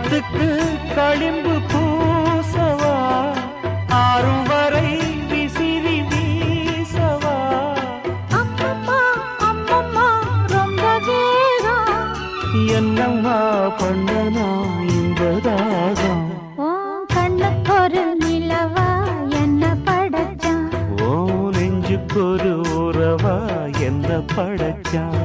முகத்துக்கு களிம்பு பூசவா ஆறும் வரை விசிறி வீசவா அம்மம்மா அம்மம்மா ரொம்ப வேகம் என்னம்மா பண்ணனா இன்பதாகம் ஓ கண்ணுக்கொரு நிலவா என்ன படைச்சான் ஓ நெஞ்சுக்கொரு உறவா என்ன படைச்சான்